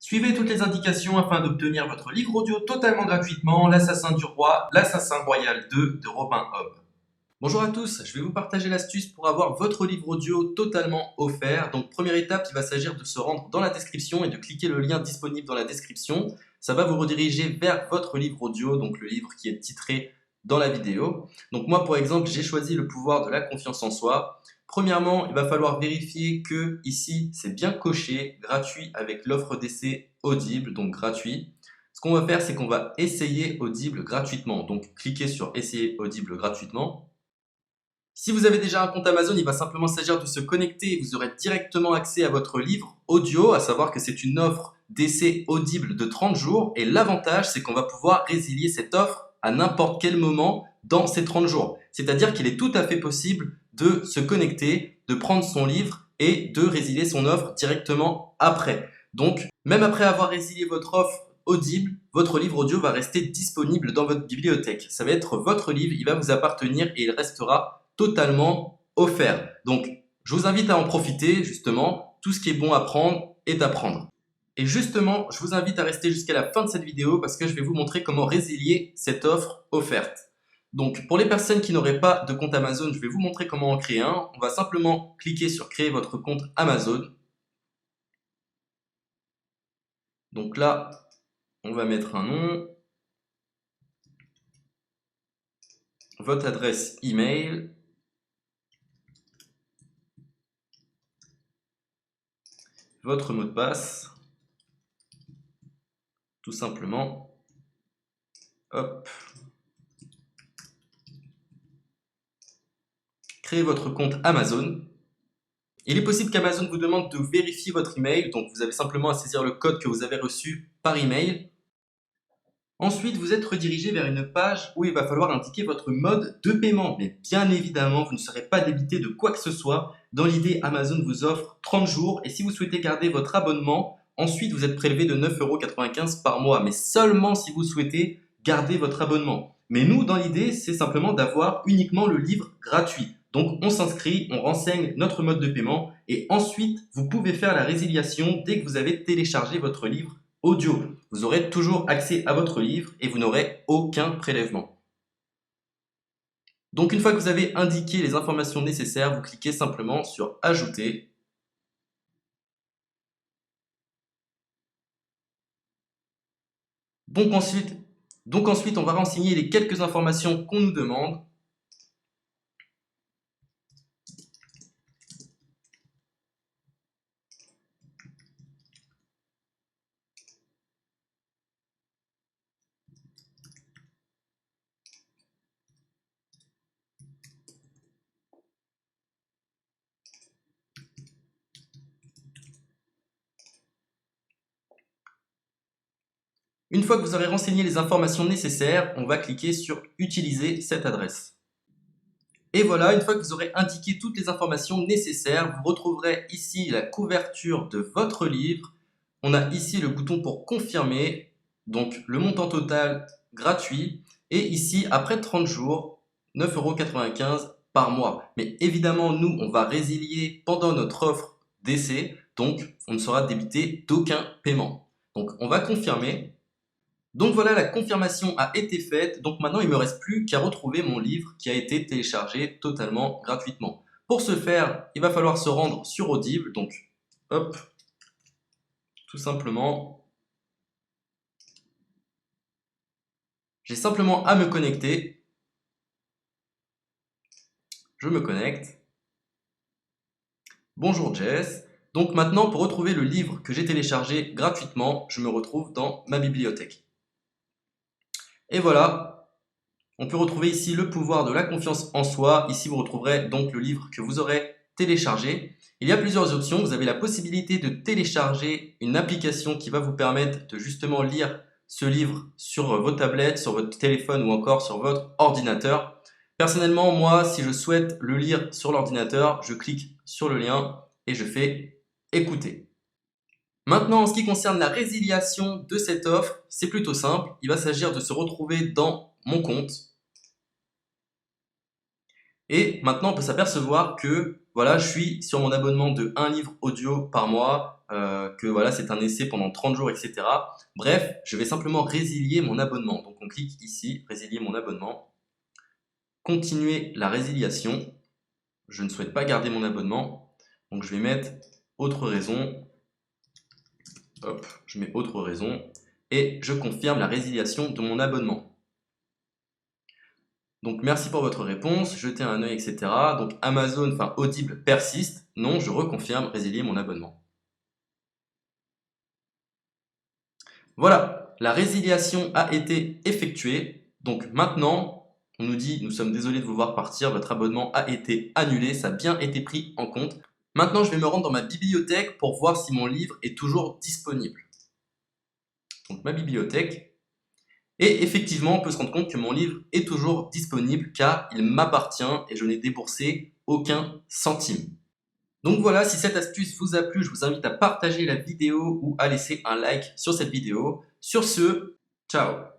Suivez toutes les indications afin d'obtenir votre livre audio totalement gratuitement, L'Assassin du Roi, l'Assassin Royal 2 de Robin Hobb. Bonjour à tous, je vais vous partager l'astuce pour avoir votre livre audio totalement offert. Donc première étape, il va s'agir de se rendre dans la description et de cliquer le lien disponible dans la description. Ça va vous rediriger vers votre livre audio, donc le livre qui est titré dans la vidéo. Donc moi par exemple, j'ai choisi le pouvoir de la confiance en soi. Premièrement, il va falloir vérifier que ici c'est bien coché, gratuit avec l'offre d'essai Audible, donc gratuit. Ce qu'on va faire, c'est qu'on va essayer Audible gratuitement. Donc cliquez sur essayer Audible gratuitement. Si vous avez déjà un compte Amazon, il va simplement s'agir de se connecter et vous aurez directement accès à votre livre audio, à savoir que c'est une offre d'essai Audible de 30 jours. Et l'avantage, c'est qu'on va pouvoir résilier cette offre à n'importe quel moment dans ces 30 jours. C'est-à-dire qu'il est tout à fait possible de se connecter, de prendre son livre et de résilier son offre directement après. Donc, même après avoir résilié votre offre Audible, votre livre audio va rester disponible dans votre bibliothèque. Ça va être votre livre, il va vous appartenir et il restera totalement offert. Donc, je vous invite à en profiter, justement. Tout ce qui est bon à prendre est à prendre. Et justement, je vous invite à rester jusqu'à la fin de cette vidéo parce que je vais vous montrer comment résilier cette offre offerte. Donc, pour les personnes qui n'auraient pas de compte Amazon, je vais vous montrer comment en créer un. On va simplement cliquer sur créer votre compte Amazon. Donc là, on va mettre un nom, votre adresse email, votre mot de passe, tout simplement. Hop. Créez votre compte Amazon. Il est possible qu'Amazon vous demande de vérifier votre email, donc vous avez simplement à saisir le code que vous avez reçu par email. Ensuite, vous êtes redirigé vers une page où il va falloir indiquer votre mode de paiement. Mais bien évidemment, vous ne serez pas débité de quoi que ce soit. Dans l'idée, Amazon vous offre 30 jours et si vous souhaitez garder votre abonnement, ensuite vous êtes prélevé de 9,95 € par mois, mais seulement si vous souhaitez garder votre abonnement. Mais nous, dans l'idée, c'est simplement d'avoir uniquement le livre gratuit. Donc on s'inscrit, on renseigne notre mode de paiement et ensuite vous pouvez faire la résiliation dès que vous avez téléchargé votre livre audio. Vous aurez toujours accès à votre livre et vous n'aurez aucun prélèvement. Donc une fois que vous avez indiqué les informations nécessaires, vous cliquez simplement sur Ajouter. Donc ensuite, on va renseigner les quelques informations qu'on nous demande. Une fois que vous aurez renseigné les informations nécessaires, on va cliquer sur Utiliser cette adresse. Et voilà, une fois que vous aurez indiqué toutes les informations nécessaires, vous retrouverez ici la couverture de votre livre. On a ici le bouton pour confirmer, donc le montant total gratuit. Et ici, après 30 jours, 9,95 € par mois. Mais évidemment, nous, on va résilier pendant notre offre d'essai, donc on ne sera débité d'aucun paiement. Donc on va confirmer. Donc voilà, la confirmation a été faite. Donc maintenant, il ne me reste plus qu'à retrouver mon livre qui a été téléchargé totalement gratuitement. Pour ce faire, il va falloir se rendre sur Audible. Donc, hop, tout simplement. J'ai simplement à me connecter. Je me connecte. Bonjour Jess. Donc maintenant, pour retrouver le livre que j'ai téléchargé gratuitement, je me retrouve dans ma bibliothèque. Et voilà, on peut retrouver ici le pouvoir de la confiance en soi. Ici, vous retrouverez donc le livre que vous aurez téléchargé. Il y a plusieurs options. Vous avez la possibilité de télécharger une application qui va vous permettre de justement lire ce livre sur vos tablettes, sur votre téléphone ou encore sur votre ordinateur. Personnellement, moi, si je souhaite le lire sur l'ordinateur, je clique sur le lien et je fais écouter. Maintenant, en ce qui concerne la résiliation de cette offre, c'est plutôt simple. Il va s'agir de se retrouver dans mon compte. Et maintenant, on peut s'apercevoir que voilà, je suis sur mon abonnement de 1 livre audio par mois. que voilà, c'est un essai pendant 30 jours, etc. Bref, je vais simplement résilier mon abonnement. Donc on clique ici, résilier mon abonnement. Continuer la résiliation. Je ne souhaite pas garder mon abonnement. Donc je vais mettre autre raison. Hop, je mets autre raison. Et je confirme la résiliation de mon abonnement. Donc merci pour votre réponse, jetez un œil, etc. Donc Amazon, enfin Audible persiste. Non, je reconfirme, résilier mon abonnement. Voilà, la résiliation a été effectuée. Donc maintenant, on nous dit, nous sommes désolés de vous voir partir, votre abonnement a été annulé, ça a bien été pris en compte. Maintenant, je vais me rendre dans ma bibliothèque pour voir si mon livre est toujours disponible. Donc ma bibliothèque. Et effectivement, on peut se rendre compte que mon livre est toujours disponible car il m'appartient et je n'ai déboursé aucun centime. Donc voilà, si cette astuce vous a plu, je vous invite à partager la vidéo ou à laisser un like sur cette vidéo. Sur ce, ciao!